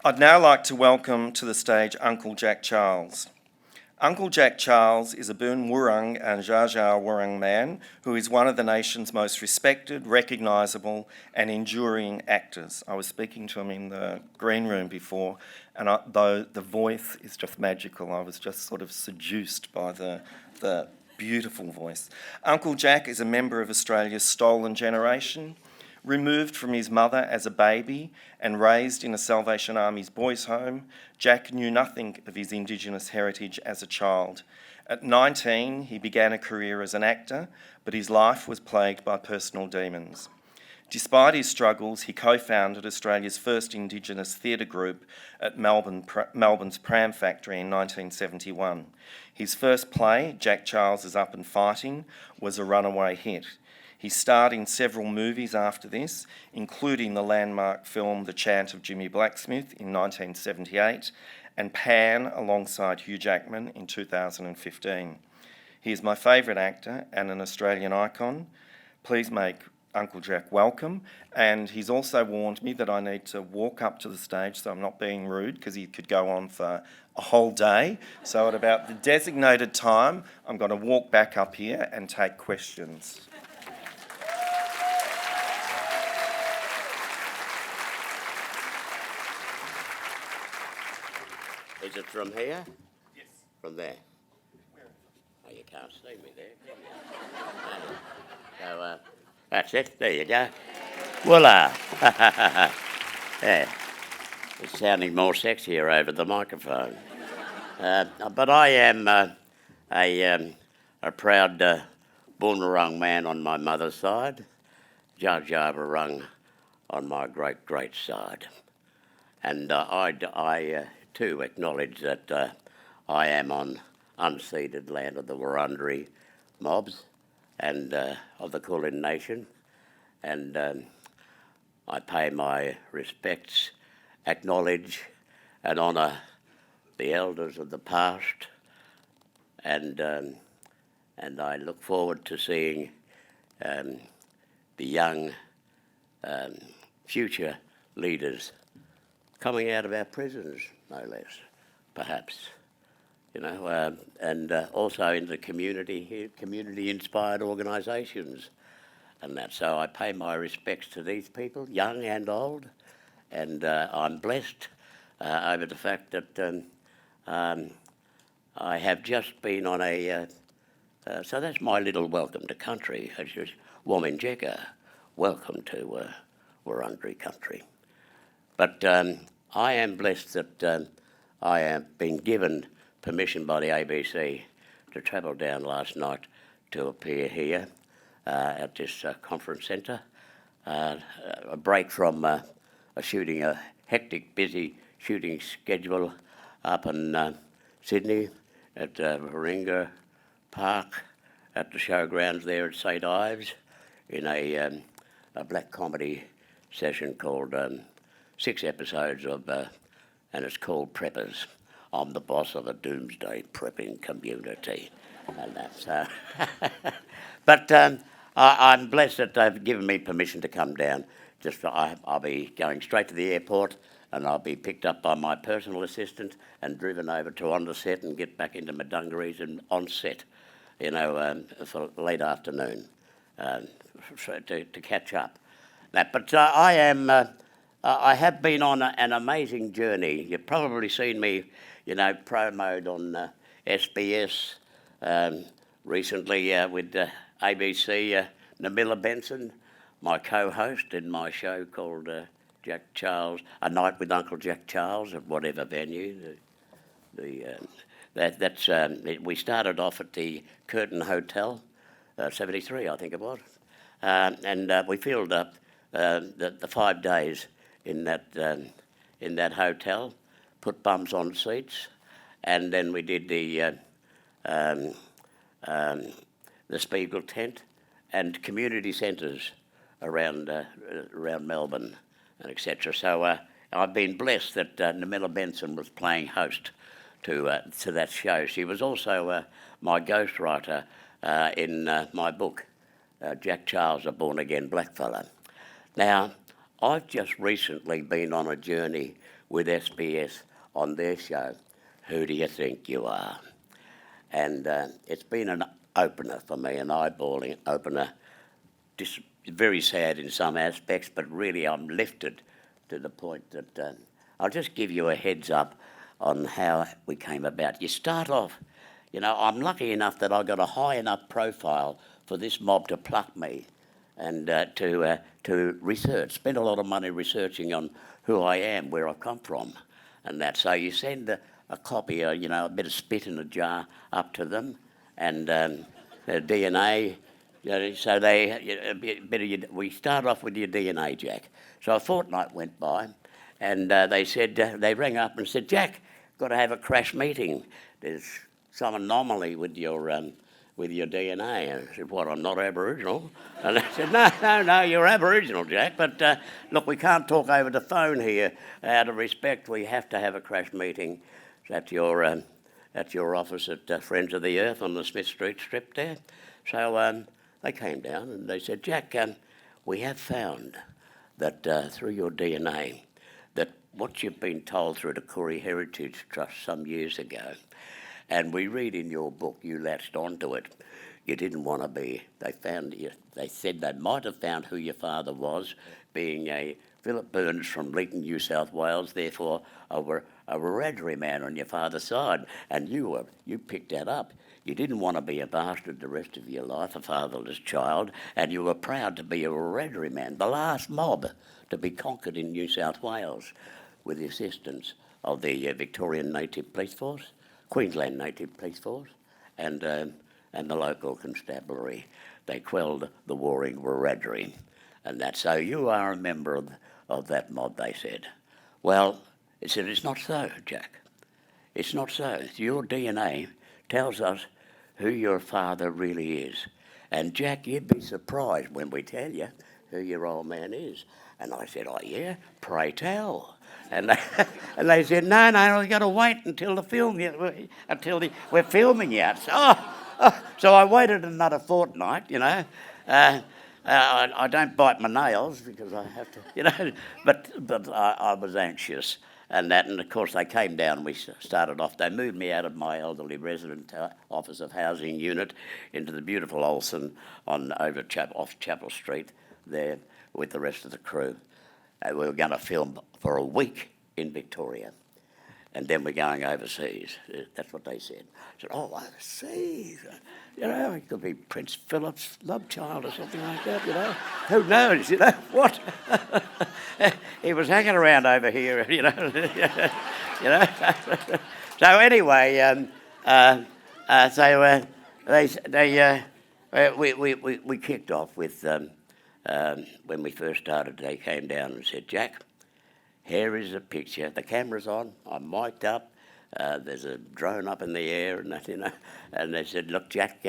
I'd now like to welcome to the stage Uncle Jack Charles. Uncle Jack Charles is a Boon Wurrung and Dja Dja Wurrung man who is one of the nation's most respected, recognisable and enduring actors. I was speaking to him in the green room before, and though the voice is just magical, I was just sort of seduced by the beautiful voice. Uncle Jack is a member of Australia's Stolen Generation. Removed from his mother as a baby and raised in a Salvation Army's boys' home, Jack knew nothing of his Indigenous heritage as a child. At 19, he began a career as an actor, but his life was plagued by personal demons. Despite his struggles, he co-founded Australia's first Indigenous theatre group at Melbourne's Pram factory in 1971. His first play, Jack Charles is Up and Fighting, was a runaway hit. He starred in several movies after this, including the landmark film The Chant of Jimmie Blacksmith in 1978 and Pan alongside Hugh Jackman in 2015. He is my favourite actor and an Australian icon. Please make Uncle Jack welcome. And he's also warned me that I need to walk up to the stage, so I'm not being rude, because he could go on for a whole day. So at about the designated time, I'm going to walk back up here and take questions. Is it from here? Yes. From there? Oh, you can't see me there, can you? So, that's it. There you go. Voila! Yeah. It's sounding more sexier over the microphone. But I am a proud Boon Wurrung man on my mother's side, Dja Dja Wurrung on my great side. And I too acknowledge that I am on unceded land of the Wurundjeri mobs and of the Kulin Nation, and I pay my respects, acknowledge and honour the elders of the past, and I look forward to seeing the young future leaders coming out of our prisons, no less, perhaps, and also in the community here, community-inspired organisations and that. So I pay my respects to these people, young and old, and I'm blessed over the fact that I have just been on so that's my little welcome to country. It's just Wominjeka, welcome to Wurundjeri country. But I am blessed that I have been given permission by the ABC to travel down last night to appear here at this conference centre. A break from a hectic, busy shooting schedule up in Sydney at Warringah Park at the showgrounds there at St Ives in a black comedy session called 6 episodes of, and it's called Preppers. I'm the boss of a doomsday prepping community. And that's, but I'm blessed that they've given me permission to come down. I'll be going straight to the airport, and I'll be picked up by my personal assistant and driven over to on the set and get back into my dungarees and on set, for late afternoon to catch up. But I have been on an amazing journey. You've probably seen me, promoed on SBS recently with ABC, Namilla Benson, my co-host in my show called Jack Charles, A Night with Uncle Jack Charles at whatever venue. We started off at the Curtin Hotel, 73 I think it was, and we filled up the 5 days in that hotel, put bums on seats, and then we did the Spiegel tent and community centres around Melbourne and etc. So I've been blessed that Namilla Benson was playing host to that show. She was also my ghostwriter in my book, Jack Charles, a Born Again Blackfella. Now, I've just recently been on a journey with SBS on their show, Who Do You Think You Are? And it's been an opener for me, an eyeballing opener. Just very sad in some aspects, but really I'm lifted to the point that I'll just give you a heads up on how we came about. You start off, I'm lucky enough that I got a high enough profile for this mob to pluck me and to research, spend a lot of money researching on who I am, where I come from, and that. So you send a copy, a bit of spit in a jar up to them, and DNA. So we start off with your DNA, Jack. So a fortnight went by, and they rang up and said, Jack, got to have a crash meeting. There's some anomaly with your DNA. And I said, what, I'm not Aboriginal? And they said, no, you're Aboriginal, Jack, but look, we can't talk over the phone here. Out of respect, we have to have a crash meeting at your office at Friends of the Earth on the Smith Street strip there. So they came down and they said, Jack, we have found that through your DNA, that what you've been told through the Koori Heritage Trust some years ago, and we read in your book, you latched onto it. You didn't want to be. They said they might have found who your father was, being a Philip Burns from Leeton, New South Wales, therefore a Wiradjuri man on your father's side, and you picked that up. You didn't want to be a bastard the rest of your life, a fatherless child, and you were proud to be a Wiradjuri man, the last mob to be conquered in New South Wales with the assistance of the Victorian Native Police Force, Queensland Native Police Force, and the local constabulary. They quelled the warring Wiradjuri, and that. So you are a member of that mob, they said. Well, it said, it's not so, Jack. It's not so. Your DNA tells us who your father really is. And Jack, you'd be surprised when we tell you who your old man is. And I said, oh yeah, pray tell. And they said, no, we've got to wait until we're filming yet. So I waited another fortnight, I don't bite my nails because I have to, but I was anxious and that. And of course they came down and we started off. They moved me out of my elderly resident Office of Housing unit into the beautiful Olsen off Chapel Street there with the rest of the crew. We were going to film for a week in Victoria, and then we're going overseas. That's what they said. I said, oh, overseas? It could be Prince Philip's love child or something like that, Who knows, what? He was hanging around over here, So anyway, we kicked off with... when we first started, they came down and said, Jack, here is a picture. The camera's on, I'm mic'd up, there's a drone up in the air and that, And they said, look, Jack,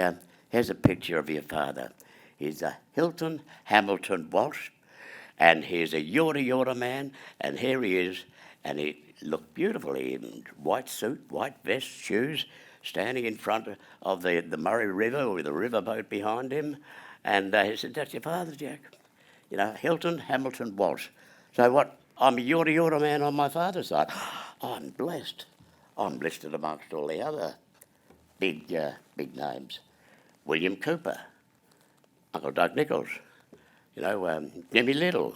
here's a picture of your father. He's a Hilton Hamilton Walsh, and he's a Yorta man, and here he is, and he looked beautiful in white suit, white vest, shoes, standing in front of the Murray River with the riverboat behind him. And he said, that's your father, Jack. Hilton Hamilton Walsh. So what? I'm a Yorta man on my father's side. I'm blessed. I'm listed amongst all the other big names. William Cooper, Uncle Doug Nichols, Jimmy Little,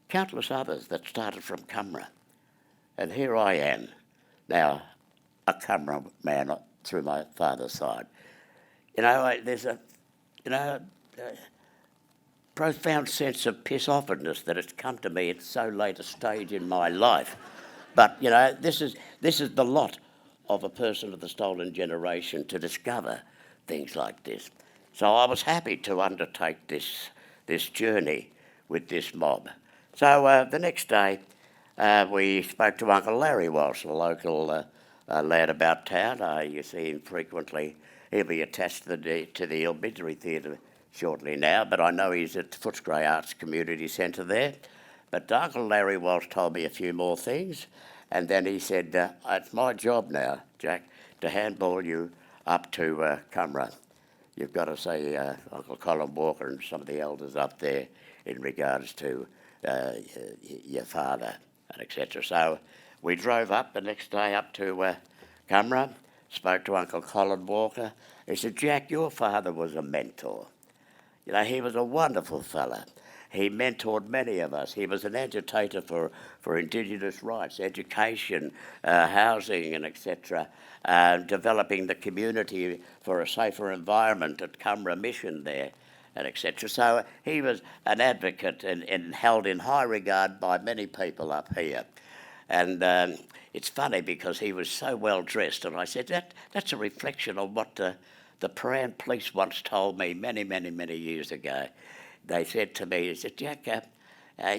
countless others that started from Cumra. And here I am, now a Cumra man through my father's side. There's a profound sense of piss-offedness that it's come to me at so late a stage in my life. But, this is the lot of a person of the stolen generation to discover things like this. So I was happy to undertake this journey with this mob. So the next day we spoke to Uncle Larry Walsh, a local lad about town. You see him frequently. He'll be attached to the Obituary Theatre shortly now, but I know he's at the Footscray Arts Community Centre there. But Uncle Larry Walsh told me a few more things, and then he said, it's my job now, Jack, to handball you up to Cumra. You've got to see Uncle Colin Walker and some of the elders up there in regards to your father, and etc. So we drove up the next day up to Cumra, spoke to Uncle Colin Walker. He said, "Jack, your father was a mentor. You know, he was a wonderful fella. He mentored many of us. He was an agitator for Indigenous rights, education, housing, and etc., developing the community for a safer environment at Cumra Mission there, and etc." So he was an advocate and held in high regard by many people up here. And it's funny because he was so well dressed, and I said, that's a reflection of what the Pram police once told me many years ago. They said to me, they said, "Jack,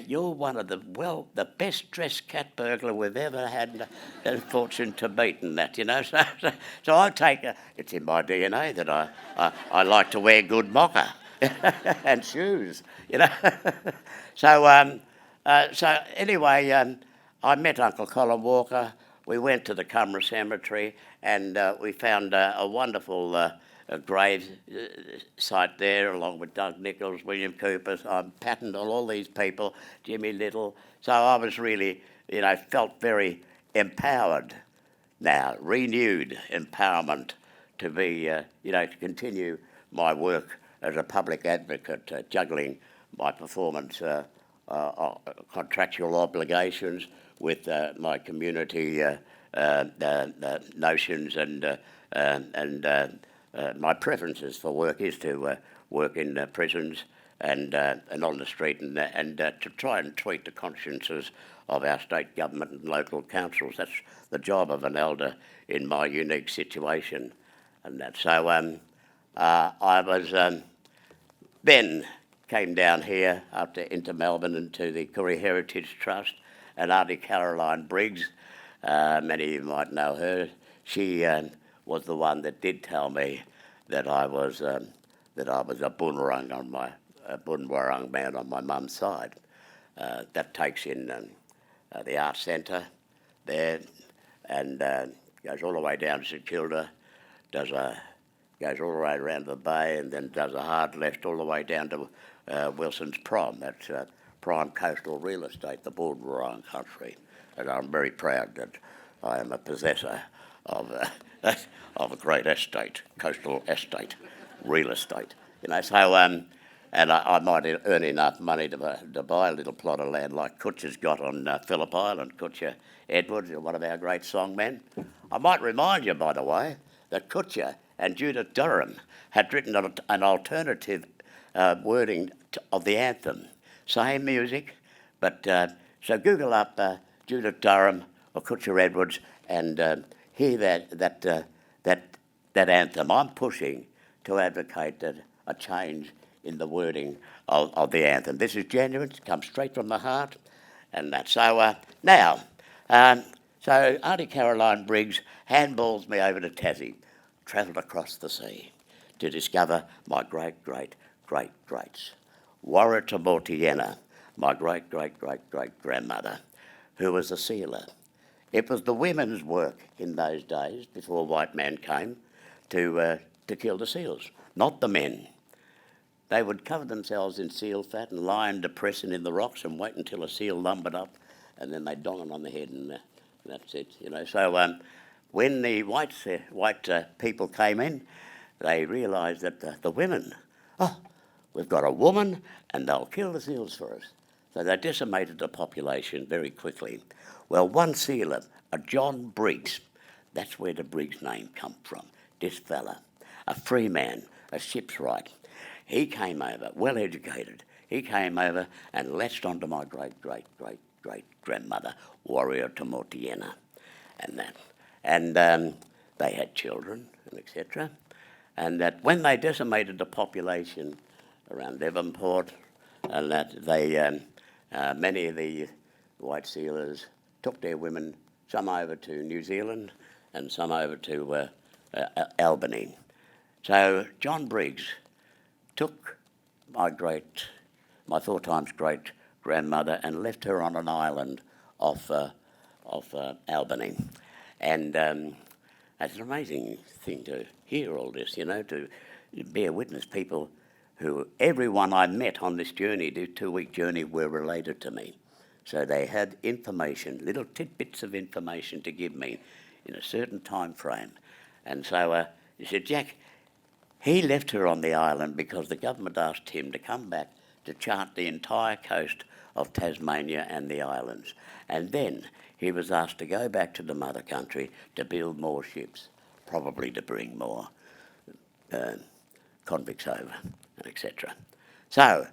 you're one of the best dressed cat burglar we've ever had the fortune to meet," and that, you know. So I take it's in my DNA that I like to wear good mocha and shoes, you know. So anyway, I met Uncle Colin Walker. We went to the Cumra Cemetery and we found a wonderful grave site there, along with Doug Nichols, William Cooper, Patton, and all these people, Jimmy Little. So I was really, you know, felt very empowered now, renewed empowerment to be, you know, to continue my work as a public advocate, juggling my performance contractual obligations with my community notions and my preferences for work is to work in prisons and on the street and to try and tweak the consciences of our state government and local councils. That's the job of an elder in my unique situation. And that. So I was then came down here into Melbourne and to the Koori Heritage Trust, and Auntie Caroline Briggs, many of you might know her, she was the one that did tell me that I was a Boonwurrung on my Boonwurrung man on my mum's side. That takes in the Arts Centre there, and goes all the way down to St Kilda, goes all the way around the bay, and then does a hard left all the way down to Wilson's Prom. That's prime coastal real estate, the Boonwurrung country, and I'm very proud that I am a possessor of a great estate, coastal estate, real estate. You know, so and I might earn enough money to buy a little plot of land like Kutcher's got on Phillip Island. Kutcher Edwards, one of our great songmen. I might remind you, by the way, that Kutcher and Judith Durham had written an alternative wording of the anthem. Same music, but so Google up Judith Durham or Kutcher Edwards and hear that anthem. I'm pushing to advocate a change in the wording of the anthem. This is genuine, it comes straight from the heart, and that. So now, so Auntie Caroline Briggs handballs me over to Tassie, travelled across the sea to discover my great-great-great-greats. Warrata Mortiena, my great-great-great-great-grandmother, who was a sealer. It was the women's work in those days, before white man came, to kill the seals, not the men. They would cover themselves in seal fat and lie and depressing in the rocks and wait until a seal lumbered up, and then they'd dong them on the head, and that's it, you know. So when the white people came in, they realised that the women, we've got a woman and they'll kill the seals for us. So they decimated the population very quickly. Well, one sealer, a John Briggs, that's where the Briggs name come from, this fella, a free man, a shipwright. He came over, well educated. He came over and latched onto my great-great-great-great-grandmother, Warrior Mortiena, and that. And they had children, and etc. And that when they decimated the population around Devonport, and that they, many of the white sealers took their women, some over to New Zealand and some over to Albany. So John Briggs took my 4 times great grandmother and left her on an island off Albany. And it's an amazing thing to hear all this, you know, to bear witness people who everyone I met on this journey, this 2-week journey, were related to me. So they had information, little tidbits of information to give me in a certain time frame. And so he said, Jack, he left her on the island because the government asked him to come back to chart the entire coast of Tasmania and the islands. And then he was asked to go back to the mother country to build more ships, probably to bring more convicts over, etc. So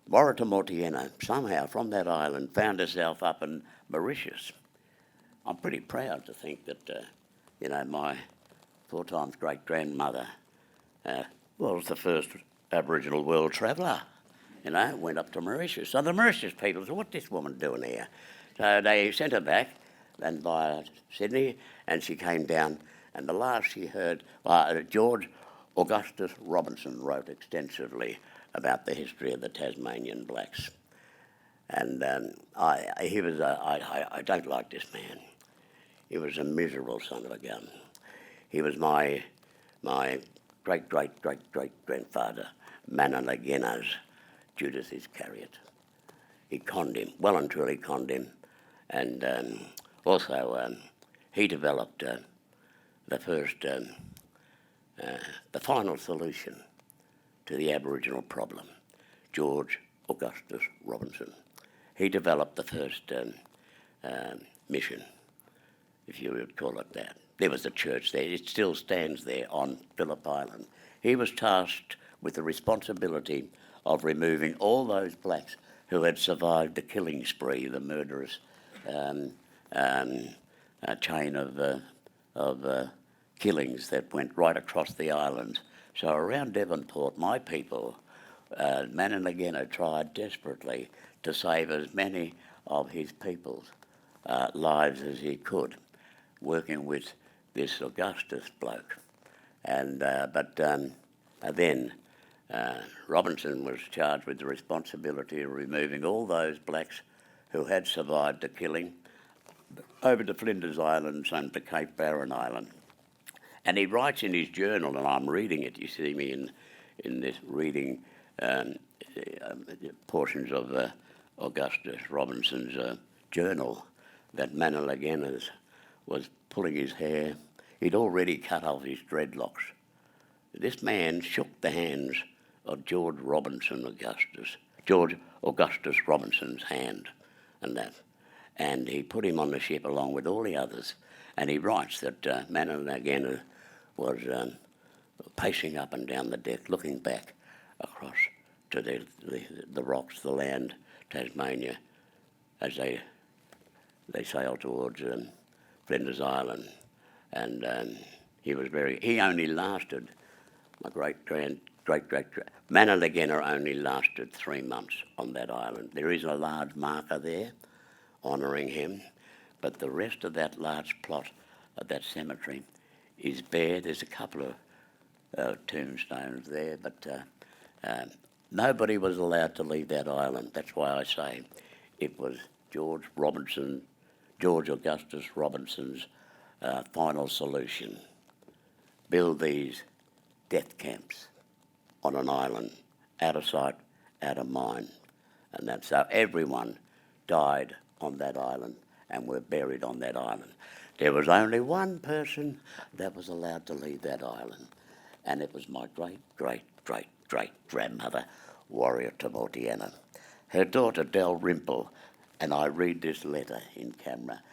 Warrata Mortiena somehow from that island found herself up in Mauritius. I'm pretty proud to think that, my 4 times great-grandmother was the first Aboriginal world traveller, went up to Mauritius. So the Mauritius people said, what's this woman doing here? So they sent her back and via Sydney, and she came down, and the last she heard, George Augustus Robinson wrote extensively about the history of the Tasmanian blacks. And I don't like this man. He was a miserable son of a gun. He was my great-great-great-great-grandfather, Manalagena's Judas Iscariot. He conned him, well and truly conned him. And also he developed the first, the final solution to the Aboriginal problem, George Augustus Robinson. He developed the first mission, if you would call it that. There was a church there. It still stands there on Phillip Island. He was tasked with the responsibility of removing all those blacks who had survived the killing spree, the murderous chain of killings that went right across the island. So around Devonport, my people, Mananagena tried desperately to save as many of his people's lives as he could, working with this Augustus bloke. And then Robinson was charged with the responsibility of removing all those blacks who had survived the killing over to Flinders Island and to Cape Barren Island. And he writes in his journal, and I'm reading it, you see me in this reading portions of Augustus Robinson's journal, that Manalagenas was pulling his hair. He'd already cut off his dreadlocks. This man shook the hands of George Augustus Robinson's hand and he put him on the ship along with all the others. And he writes that Mananagena was pacing up and down the deck, looking back across to the rocks, the land, Tasmania, as they sailed towards Flinders Island. And he only lasted, Mananagena only lasted 3 months on that island. There is a large marker there honouring him, but the rest of that large plot of that cemetery is bare. There's a couple of tombstones there, but nobody was allowed to leave that island. That's why I say it was George Augustus Robinson's final solution. Build these death camps on an island, out of sight, out of mind. And that's how everyone died on that island and were buried on that island. There was only one person that was allowed to leave that island, and it was my great-great-great-great-grandmother, Warrior Mortiena. Her daughter, Dalrymple, and I read this letter in camera,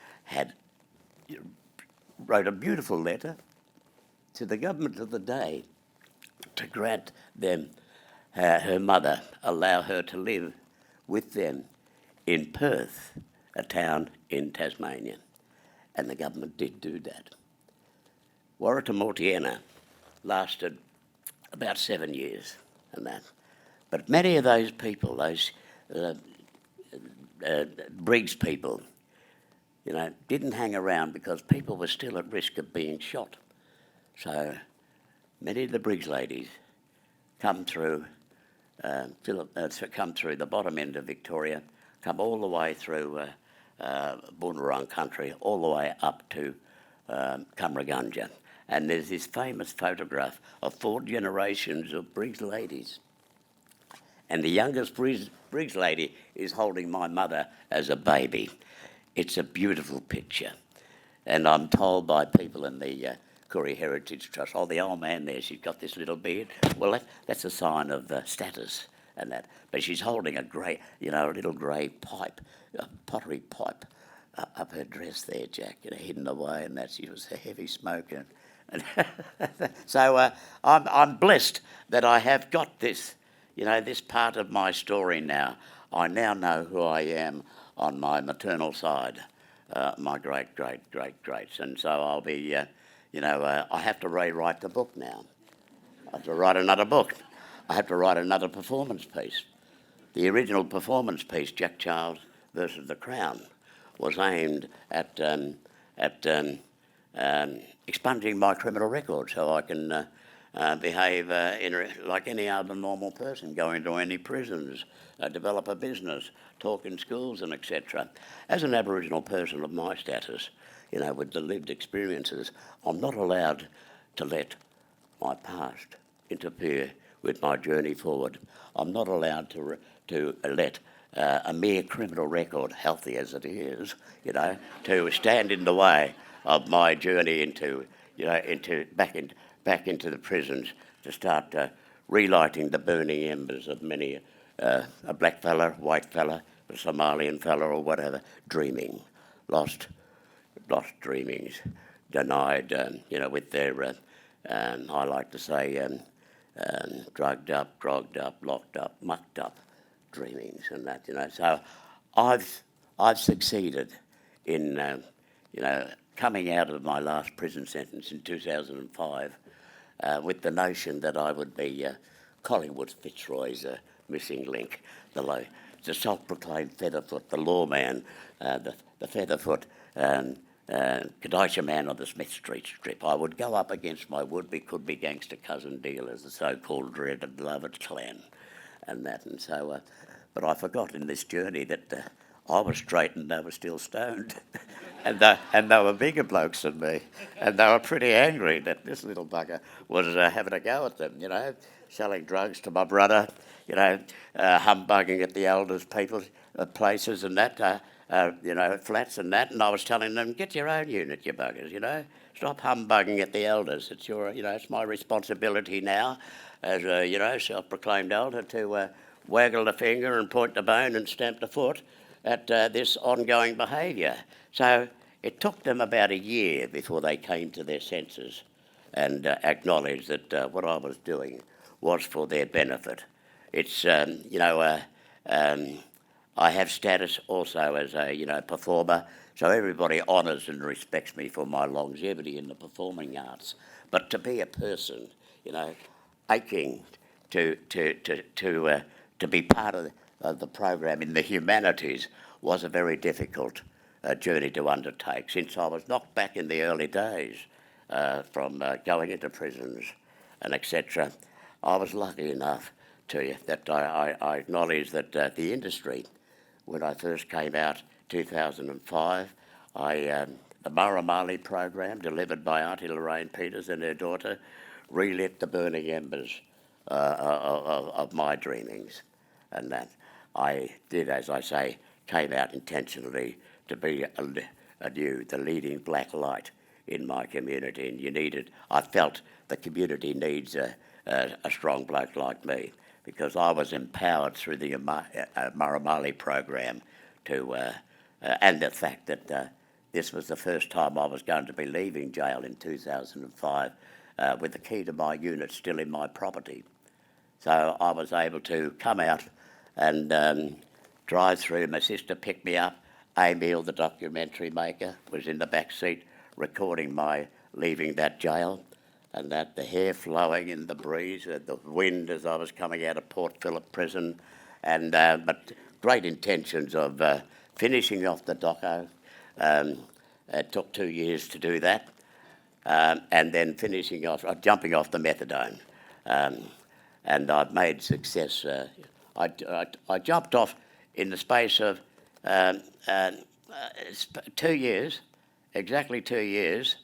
wrote a beautiful letter to the government of the day to grant them, her mother, allow her to live with them in Perth, a town in Tasmania. And the government did do that. Warrata Mortiena lasted about 7 years and that. But many of those people, those Briggs people, didn't hang around because people were still at risk of being shot. So many of the Briggs ladies come through the bottom end of Victoria, come all the way through Boonwurrung country, all the way up to Cumragunja. And there's this famous photograph of 4 generations of Briggs ladies and the youngest Briggs lady is holding my mother as a baby. It's a beautiful picture. And I'm told by people in the Koori Heritage Trust, oh, the old man there, she's got this little beard. Well, that's a sign of status and that. But she's holding a grey, a little grey pipe, a pottery pipe up her dress there, Jack, hidden away, and that she was a heavy smoker. So I'm blessed that I have got this, this part of my story now. I now know who I am on my maternal side, my greats. And so I'll be, I have to rewrite the book now. I have to write another book. I have to write another performance piece. The original performance piece, Jack Charles versus the Crown, was aimed at expunging my criminal record so I can behave like any other normal person, go into any prisons, develop a business, talk in schools and etc. As an Aboriginal person of my status, with the lived experiences, I'm not allowed to let my past interfere with my journey forward. I'm not allowed to let a mere criminal record, healthy as it is, to stand in the way of my journey into back into the prisons, to start relighting the burning embers of many a black fella, white fella, a Somalian fella, or whatever, dreaming, lost dreamings, denied, with their I like to say drugged up, grogged up, locked up, mucked up dreamings and that, So I've succeeded in, coming out of my last prison sentence in 2005 with the notion that I would be Collingwood Fitzroy's missing link, the self-proclaimed featherfoot, the lawman, the featherfoot, Kadisha man on the Smith Street strip. I would go up against my would-be, could-be gangster cousin dealers, the so-called dreaded loved clan, and that. And so, but I forgot in this journey that I was straight and they were still stoned. And they were bigger blokes than me. And they were pretty angry that this little bugger was having a go at them, selling drugs to my brother, humbugging at the elders' people's places and that, flats and that. And I was telling them, get your own unit, you buggers, Stop humbugging at the elders. It's your, it's my responsibility now as a, self-proclaimed elder to waggle the finger and point the bone and stamp the foot at this ongoing behaviour. So it took them about a year before they came to their senses and acknowledged that what I was doing was for their benefit. It's, I have status also as a, performer, so everybody honours and respects me for my longevity in the performing arts. But to be a person, aching to be part of the program in the humanities was a very difficult journey to undertake, since I was knocked back in the early days from going into prisons and etc. I was lucky enough that I acknowledge that the industry, when I first came out 2005, the Murray program, delivered by Auntie Lorraine Peters and her daughter, relit the burning embers of my dreamings. And that I did, as I say, came out intentionally to be the leading black light in my community. And I felt the community needs a strong bloke like me, because I was empowered through the Murray program and the fact that this was the first time I was going to be leaving jail in 2005 with the key to my unit still in my property. So I was able to come out and drive through. My sister picked me up. Amy, the documentary maker, was in the back seat recording my leaving that jail, and that the hair flowing in the breeze, the wind as I was coming out of Port Phillip prison, and but great intentions of finishing off the doco. It took 2 years to do that, and then jumping off the methadone. And I've made success. I jumped off in the space of 2 years, exactly 2 years,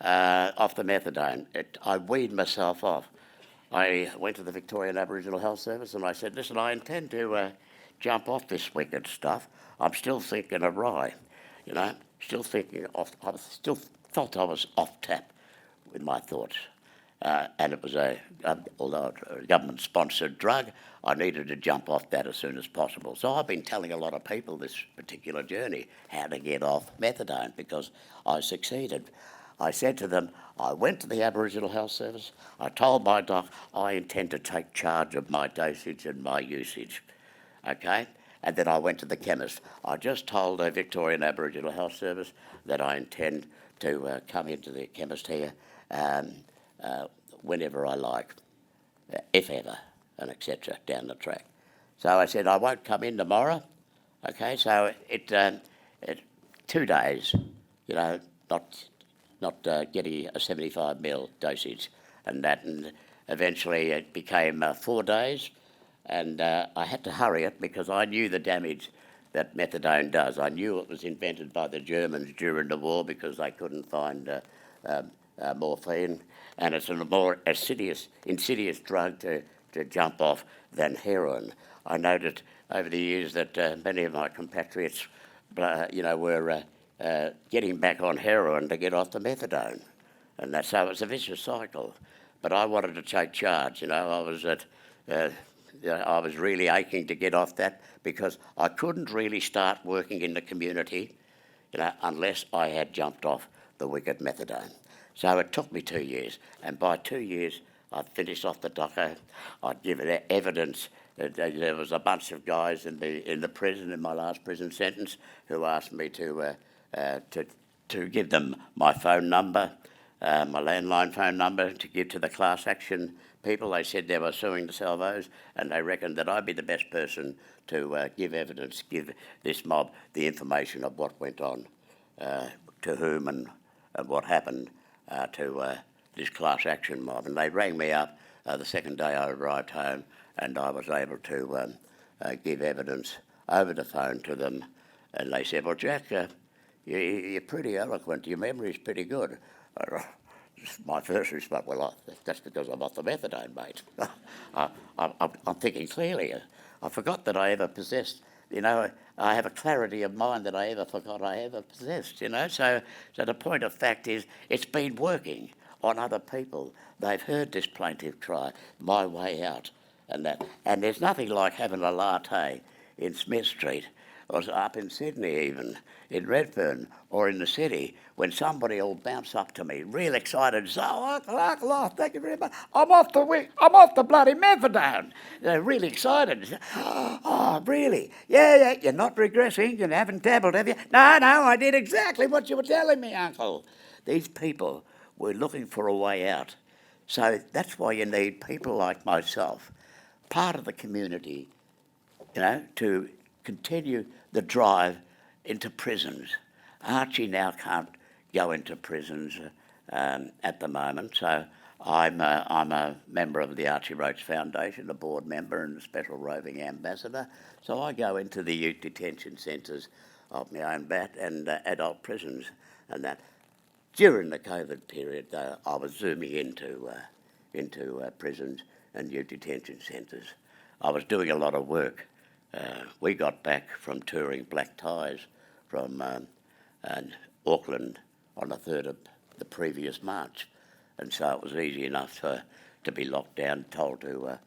off the methadone. I weaned myself off. I went to the Victorian Aboriginal Health Service and I said, listen, I intend to jump off this wicked stuff. I'm still thinking of rye, you know, still thinking off, I still felt I was off tap with my thoughts. And it was although a government-sponsored drug, I needed to jump off that as soon as possible. So I've been telling a lot of people this particular journey, how to get off methadone, because I succeeded. I said to them, I went to the Aboriginal Health Service, I told my doc, I intend to take charge of my dosage and my usage, okay? And then I went to the chemist. I just told the Victorian Aboriginal Health Service that I intend to come into the chemist here whenever I like, if ever, and etc. down the track. So I said, I won't come in tomorrow. Okay, so it 2 days, you know, not getting a 75 ml dosage and that, and eventually it became 4 days, and I had to hurry it because I knew the damage that methadone does. I knew it was invented by the Germans during the war because they couldn't find morphine, and it's a more insidious drug to jump off than heroin. I noted over the years that many of my compatriots, were getting back on heroin to get off the methadone, and that's so it's a vicious cycle. But I wanted to take charge. You know, I was really aching to get off that because I couldn't really start working in the community, you know, unless I had jumped off the wicked methadone. So it took me 2 years, and by 2 years I'd finished off the doco. I'd given evidence. There was a bunch of guys in the prison, in my last prison sentence, who asked me to give them my phone number, my landline phone number, to give to the class action people. They said they were suing the salvos, and they reckoned that I'd be the best person to give evidence, give this mob the information of what went on, to whom and what happened to this class action mob. And they rang me up the second day I arrived home, and I was able to give evidence over the phone to them. And they said, well, Jack, you're pretty eloquent, your memory's pretty good. My first response, well, that's because I'm off the methadone, mate. I'm thinking clearly. I forgot that I ever possessed, you know, I have a clarity of mind that I ever forgot I ever possessed, you know. So the point of fact is, it's been working on other people. They've heard this plaintive cry, my way out, and that. And there's nothing like having a latte in Smith Street, or up in Sydney even, in Redfern, or in the city, when somebody will bounce up to me, real excited, and say, oh, Uncle, thank you very much. I'm off the bloody methadone. They're really excited. Oh, really? Yeah, you're not regressing, you haven't dabbled, have you? No, I did exactly what you were telling me, Uncle. These people were looking for a way out. So that's why you need people like myself, part of the community, you know, to continue the drive into prisons. Archie now can't go into prisons at the moment, so I'm a member of the Archie Roach Foundation, a board member and a special roving ambassador. So I go into the youth detention centres of my own bat and adult prisons and that. During the COVID period, I was zooming into prisons and youth detention centres. I was doing a lot of work. We got back from touring Black Ties from Auckland on the 3rd of the previous March, and so it was easy enough to be locked down, told to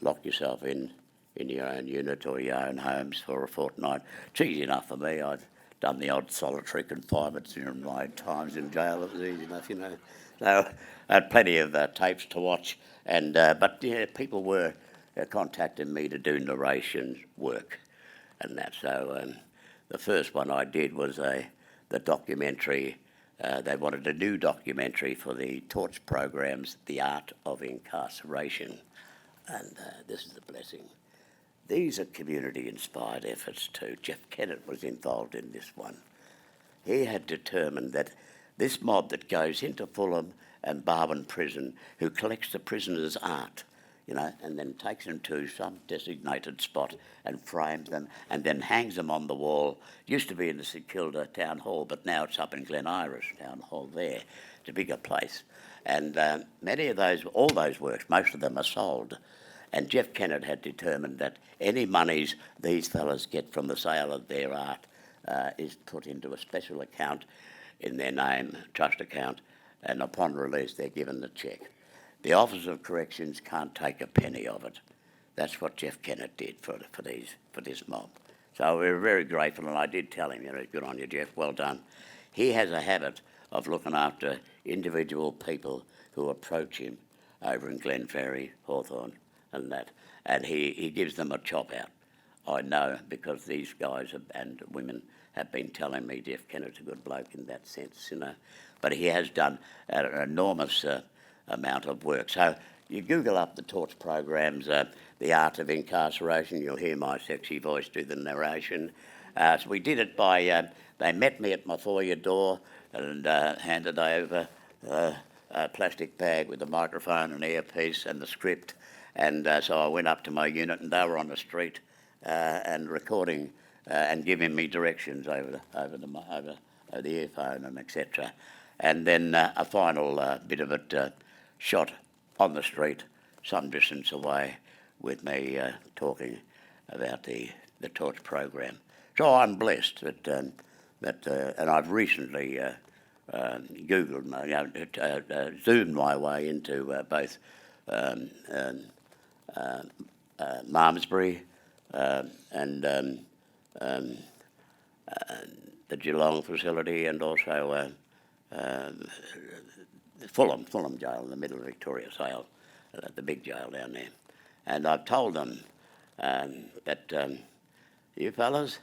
lock yourself in your own unit or your own homes for a fortnight. It's easy enough for me. I've done the odd solitary confinement during my times in jail. It was easy enough, you know. So I had plenty of tapes to watch, and but yeah, people were contacting me to do narration work and that. So the first one I did was the documentary. They wanted a new documentary for the Torch programs, The Art of Incarceration. And this is a blessing. These are community-inspired efforts too. Jeff Kennett was involved in this one. He had determined that this mob that goes into Fulham and Barwon prison, who collects the prisoners' art, you know, and then takes them to some designated spot and frames them and then hangs them on the wall. It used to be in the St Kilda Town Hall, but now it's up in Glen Iris Town Hall there. It's a bigger place. And many of those, all those works, most of them are sold. And Jeff Kennett had determined that any monies these fellas get from the sale of their art is put into a special account in their name, trust account, and upon release they're given the cheque. The Office of Corrections can't take a penny of it. That's what Jeff Kennett did for this mob. So we were very grateful, and I did tell him, good on you, Jeff, well done. He has a habit of looking after individual people who approach him over in Glenferrie, Hawthorne, and that, and he gives them a chop out. I know, because these guys and women have been telling me Jeff Kennett's a good bloke in that sense, but he has done an enormous amount of work. So you Google up the Torch programs, The Art of Incarceration, you'll hear my sexy voice do the narration. So we did it by, they met me at my foyer door and handed over a plastic bag with a microphone, an earpiece and the script. And so I went up to my unit and they were on the street and recording and giving me directions over the earphone and etc. And then a final bit of it shot on the street some distance away with me talking about the Torch program. So I'm blessed that, and I've recently Googled, zoomed my way into both Malmesbury and the Geelong facility, and also Fulham jail in the middle of Victoria, the big jail down there. And I've told them that you fellas,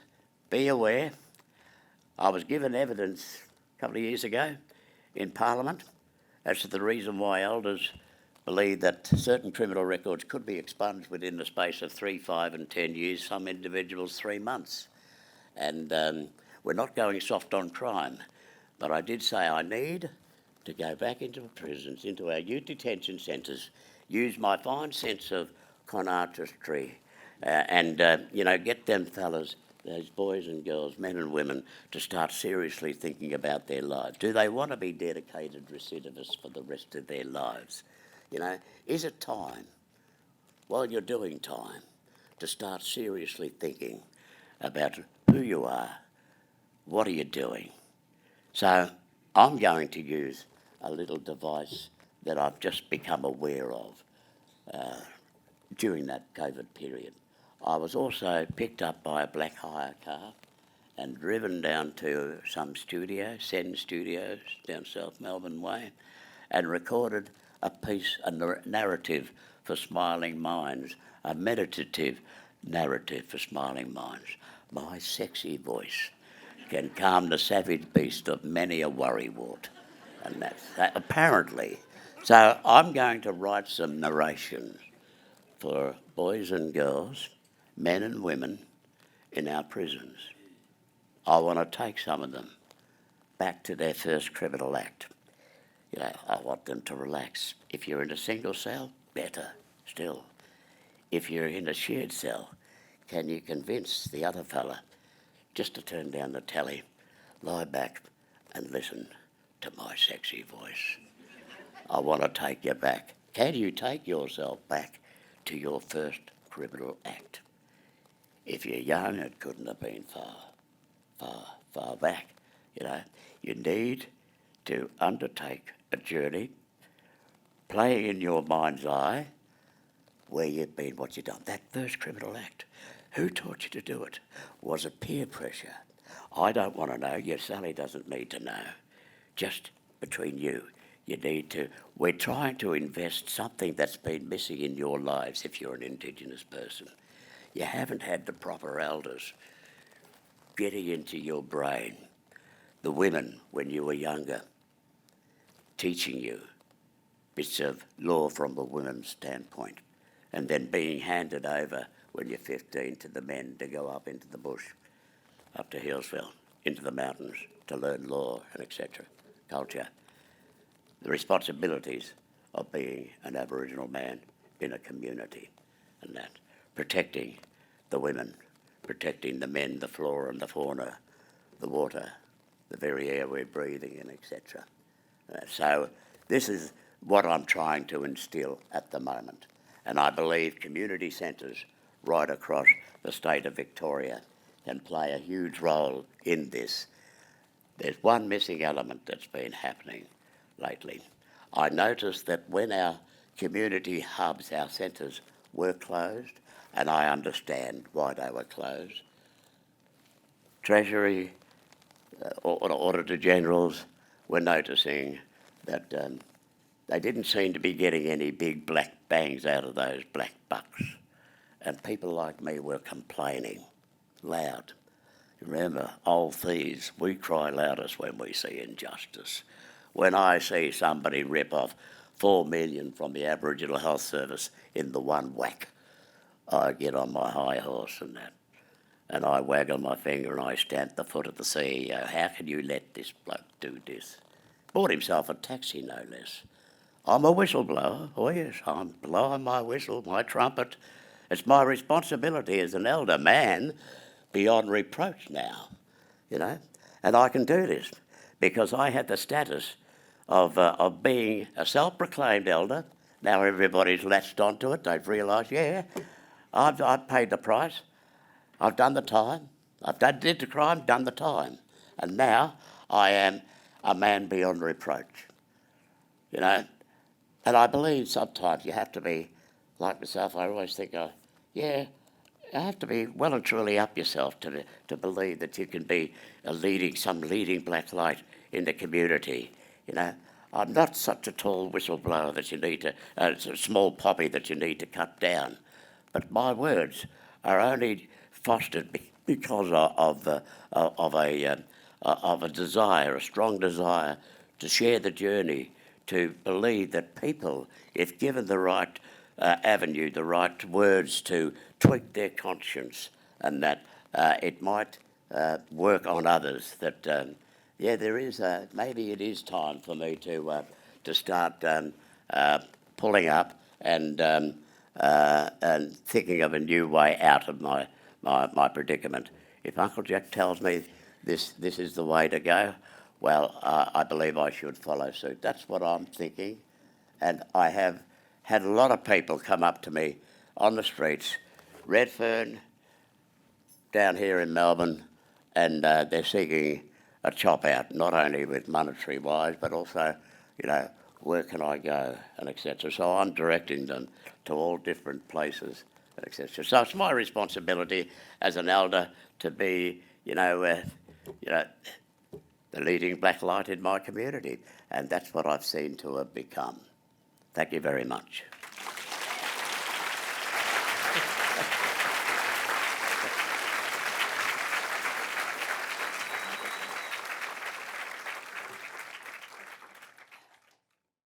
be aware. I was given evidence a couple of years ago in Parliament as to the reason why elders believe that certain criminal records could be expunged within the space of 3, 5 and 10 years, some individuals 3 months. And we're not going soft on crime, but I did say I need to go back into prisons, into our youth detention centres, use my fine sense of con artistry and get them fellas, those boys and girls, men and women, to start seriously thinking about their lives. Do they want to be dedicated recidivists for the rest of their lives? Is it time, while you're doing time, to start seriously thinking about who you are, what are you doing? So I'm going to use a little device that I've just become aware of during that COVID period. I was also picked up by a black hire car and driven down to some studio, Sen Studios, down South Melbourne Way, and recorded a piece, a narrative for smiling minds, a meditative narrative for smiling minds. My sexy voice can calm the savage beast of many a worrywart. And that's that, apparently. So I'm going to write some narrations for boys and girls, men and women in our prisons. I want to take some of them back to their first criminal act. I want them to relax. If you're in a single cell, better still. If you're in a shared cell, can you convince the other fella just to turn down the telly, lie back and listen to my sexy voice? I want to take you back. Can you take yourself back to your first criminal act? If you're young, it couldn't have been far back. You need to undertake a journey, playing in your mind's eye where you've been, what you've done. That first criminal act, who taught you to do it? Was it peer pressure? I don't want to know. Your Sally doesn't need to know. Just between you. We're trying to invest something that's been missing in your lives if you're an Indigenous person. You haven't had the proper elders getting into your brain, the women when you were younger, teaching you bits of law from the women's standpoint, and then being handed over when you're 15 to the men to go up into the bush, up to Hillsville, into the mountains to learn law and etc., culture. The responsibilities of being an Aboriginal man in a community, and that, protecting the women, protecting the men, the flora and the fauna, the water, the very air we're breathing in, etc. So this is what I'm trying to instill at the moment. And I believe community centres right across the state of Victoria can play a huge role in this. There's one missing element that's been happening lately. I noticed that when our community hubs, our centres, were closed, and I understand why they were closed, Treasury, Auditor Generals were noticing that they didn't seem to be getting any big black bangs out of those black bucks. And people like me were complaining loud. Remember, old thieves, we cry loudest when we see injustice. When I see somebody rip off $4 million from the Aboriginal Health Service in the one whack, I get on my high horse and I waggle my finger and I stamp the foot of the CEO. How can you let this bloke do this? Bought himself a taxi, no less. I'm a whistleblower. Oh yes, I'm blowing my whistle, my trumpet. It's my responsibility as an elder man beyond reproach now, you know. And I can do this because I had the status of being a self-proclaimed elder. Now everybody's latched onto it. They've realised, yeah, I've paid the price. I've done the time. Did the crime, done the time. And now I am a man beyond reproach, you know. And I believe sometimes you have to be, like myself, I always think, you have to be well and truly up yourself to believe that you can be some leading black light in the community, you know. I'm not such a tall whistleblower that you need to, it's a small poppy that you need to cut down. But my words are only fostered because of a desire, a strong desire to share the journey, to believe that people, if given the right avenue, the right words to tweak their conscience, and that it might work on others, that there is maybe it is time for me to start pulling up and thinking of a new way out of my predicament. If Uncle Jack tells me this is the way to go, well, I believe I should follow suit. That's what I'm thinking. And I have had a lot of people come up to me on the streets, Redfern, down here in Melbourne, and they're seeking a chop out, not only with monetary wise, but also, you know, where can I go, and etc. So I'm directing them to all different places, etc. So it's my responsibility as an elder to be, the leading black light in my community, and that's what I've seen to have become. Thank you very much.